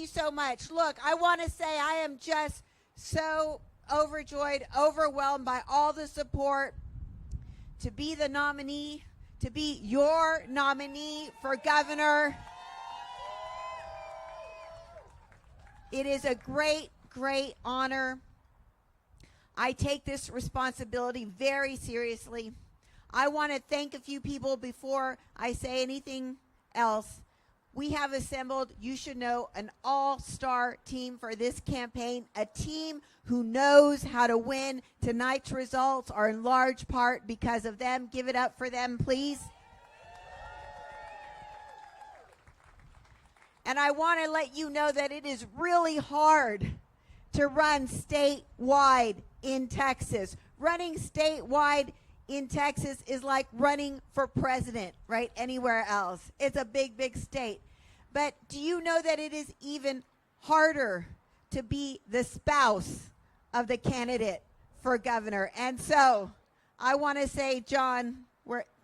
you so much. Look, I want to say I am just so overjoyed, overwhelmed by all the support to be the nominee, to be your nominee for governor. It is a great, great honor. I take this responsibility very seriously. I want to thank a few people before I say anything else. We have assembled, you should know, an all-star team for this campaign, a team who knows how to win. Tonight's results are in large part because of them. Give it up for them, please. And I want to let you know that it is really hard to run statewide in Texas. Running statewide in Texas is like running for president, right? Anywhere else. It's a big, big state. But do you know that it is even harder to be the spouse of the candidate for governor? And so I want to say, John,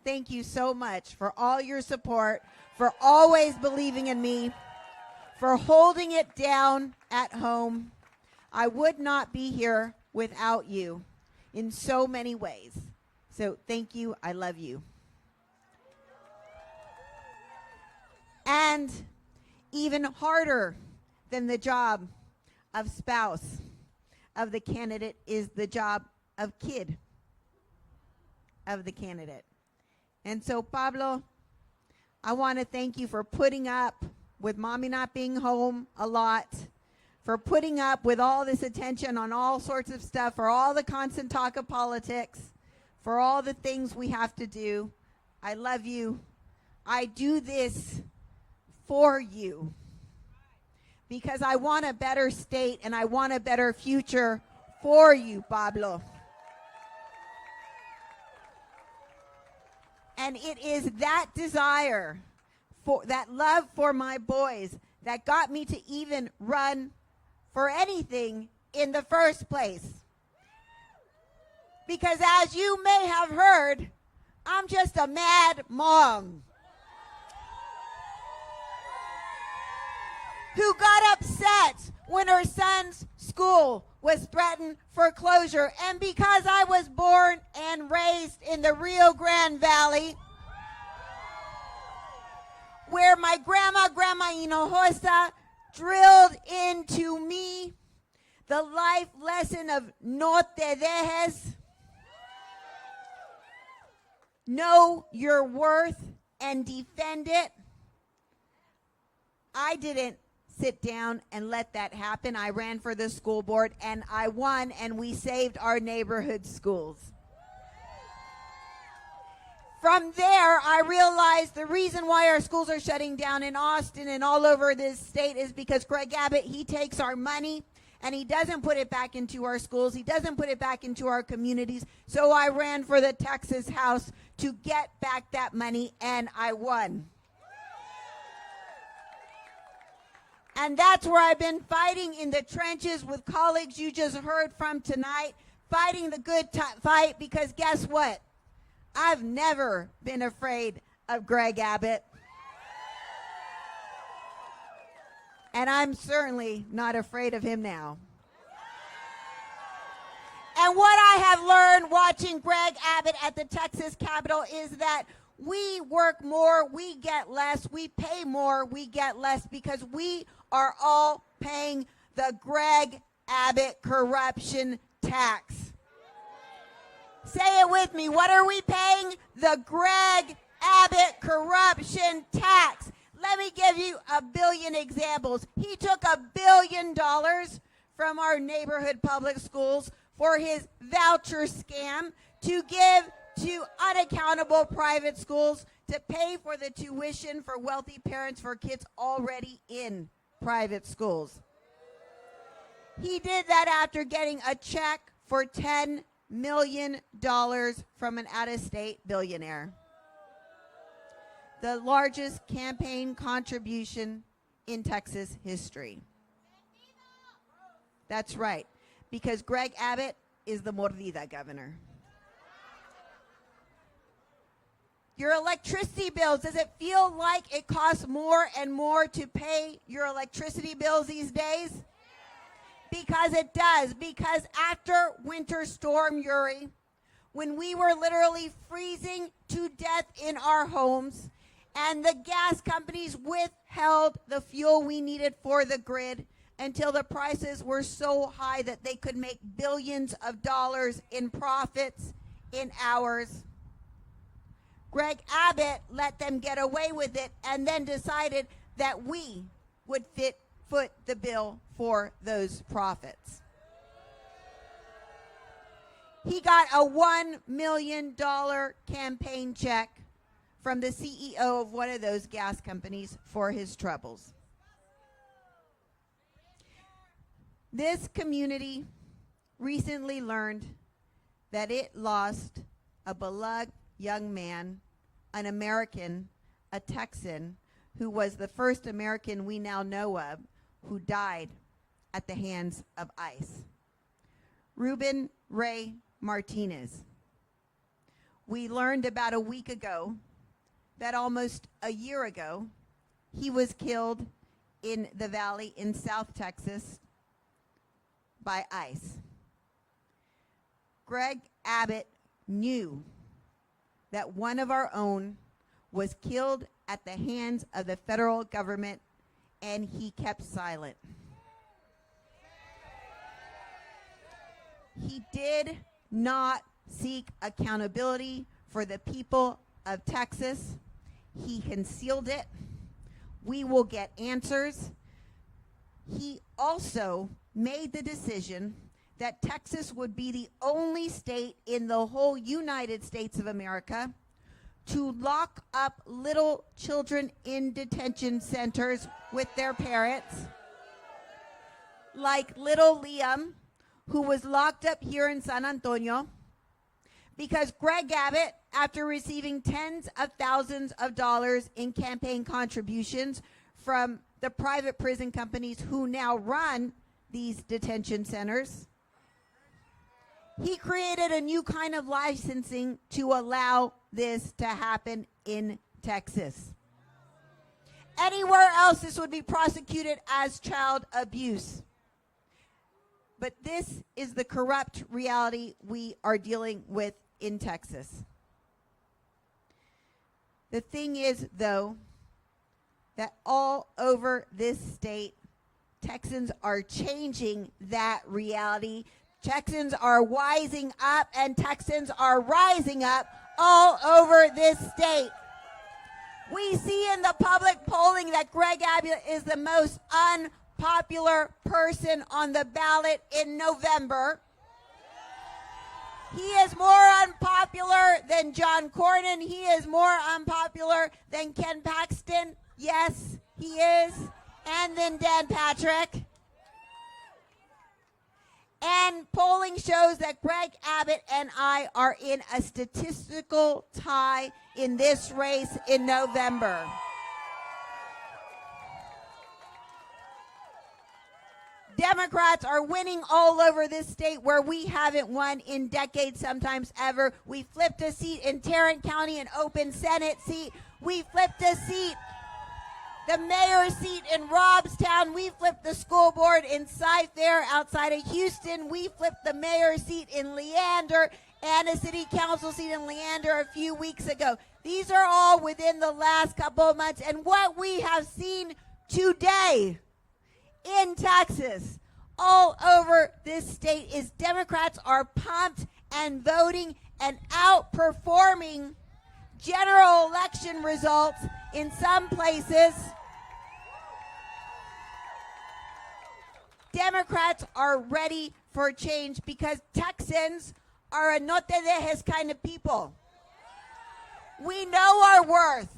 thank you so much for all your support, for always believing in me, for holding it down at home. I would not be here without you in so many ways. So thank you. I love you. And even harder than the job of spouse of the candidate is the job of kid of the candidate. And so, Pablo, I want to thank you for putting up with mommy not being home a lot, for putting up with all this attention on all sorts of stuff, for all the constant talk of politics, for all the things we have to do. I love you. I do this for you because I want a better state and I want a better future for you, Pablo. And it is that desire, for that love for my boys, that got me to even run for anything in the first place. Because as you may have heard, I'm just a mad mom who got upset when her son's school was threatened for closure. And because I was born and raised in the Rio Grande Valley, where my Grandma Hinojosa drilled into me the life lesson of no te dejes, know your worth and defend it. I didn't sit down and let that happen. I ran for the school board and I won, and we saved our neighborhood schools. From there, I realized the reason why our schools are shutting down in Austin and all over this state is because Greg Abbott, he takes our money and he doesn't put it back into our schools. He doesn't put it back into our communities. So I ran for the Texas House to get back that money, and I won. And that's where I've been fighting in the trenches with colleagues you just heard from tonight, fighting the good fight, because guess what? I've never been afraid of Greg Abbott. And I'm certainly not afraid of him now. And what I have learned watching Greg Abbott at the Texas Capitol is that we work more, we get less, we pay more, we get less, because we are all paying the Greg Abbott corruption tax. Say it with me. What are we paying? The Greg Abbott corruption tax. Let me give you a billion examples. He took $1 billion from our neighborhood public schools for his voucher scam to give to unaccountable private schools to pay for the tuition for wealthy parents for kids already in private schools. He did that after getting a check for $10 million from an out-of-state billionaire. The largest campaign contribution in Texas history. That's right, because Greg Abbott is the mordida governor. Your electricity bills, does it feel like it costs more and more to pay your electricity bills these days? Because it does. Because after Winter Storm Uri, when we were literally freezing to death in our homes, and the gas companies withheld the fuel we needed for the grid until the prices were so high that they could make billions of dollars in profits in hours. Greg Abbott let them get away with it and then decided that we would foot the bill for those profits. He got a $1 million campaign check from the CEO of one of those gas companies for his troubles. This community recently learned that it lost a beloved young man, an American, a Texan, who was the first American we now know of who died at the hands of ICE. Ruben Ray Martinez. We learned about a week ago that almost a year ago, he was killed in the valley in South Texas by ICE. Greg Abbott knew that one of our own was killed at the hands of the federal government, and he kept silent. He did not seek accountability for the people of Texas. He concealed it. We will get answers. He also made the decision that Texas would be the only state in the whole United States of America to lock up little children in detention centers with their parents, like little Liam, who was locked up here in San Antonio, because Greg Abbott, after receiving tens of thousands of dollars in campaign contributions from the private prison companies who now run these detention centers, he created a new kind of licensing to allow this to happen in Texas. Anywhere else, this would be prosecuted as child abuse. But this is the corrupt reality we are dealing with in Texas. The thing is, though, that all over this state, Texans are changing that reality. Texans are wising up, and Texans are rising up all over this state. We see in the public polling that Greg Abbott is the most unpopular person on the ballot in November. He is more unpopular than John Cornyn. He is more unpopular than Ken Paxton. Yes, he is. And then Dan Patrick. And polling shows that Greg Abbott and I are in a statistical tie in this race in November. Democrats are winning all over this state where we haven't won in decades, sometimes ever. We flipped a seat in Tarrant County, an open Senate seat. We flipped a seat, the mayor's seat in Robstown. We flipped the school board in Cy-Fair outside of Houston. We flipped the mayor's seat in Leander and a city council seat in Leander a few weeks ago. These are all within the last couple of months. And what we have seen today in Texas, all over this state, is Democrats are pumped and voting and outperforming general election results in some places. Democrats are ready for change because Texans are a no te dejes kind of people. We know our worth.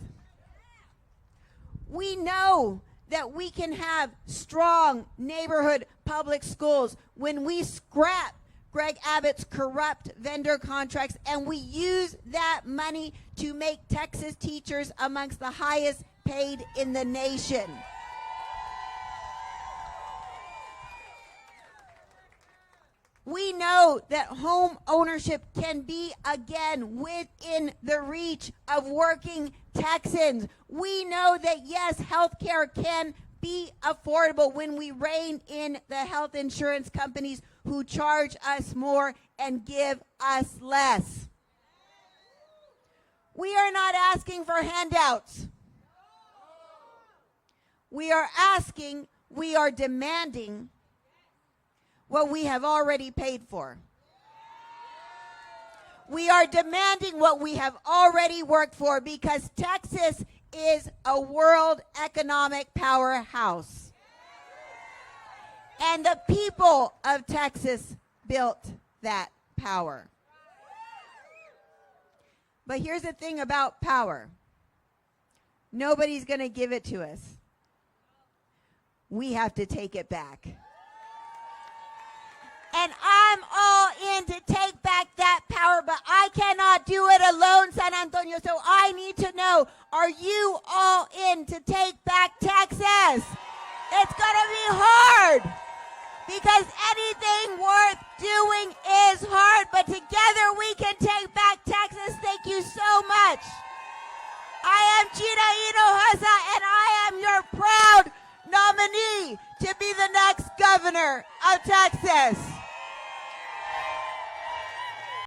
We know that we can have strong neighborhood public schools when we scrap Greg Abbott's corrupt vendor contracts and we use that money to make Texas teachers amongst the highest paid in the nation. We know that home ownership can be again within the reach of working Texans. We know that yes, healthcare can be affordable when we rein in the health insurance companies who charge us more and give us less. We are not asking for handouts. We are asking, we are demanding what we have already paid for. We are demanding what we have already worked for because Texas is a world economic powerhouse. And the people of Texas built that power. But here's the thing about power. Nobody's going to give it to us. We have to take it back. And I'm all in to take back that power, but I cannot do it alone, San Antonio. So I need to know, are you all in to take back Texas? It's going to be hard because anything worth doing is hard, but together we can take back Texas. Thank you so much. I am Gina Hinojosa, and I am your proud nominee to be the next governor of Texas.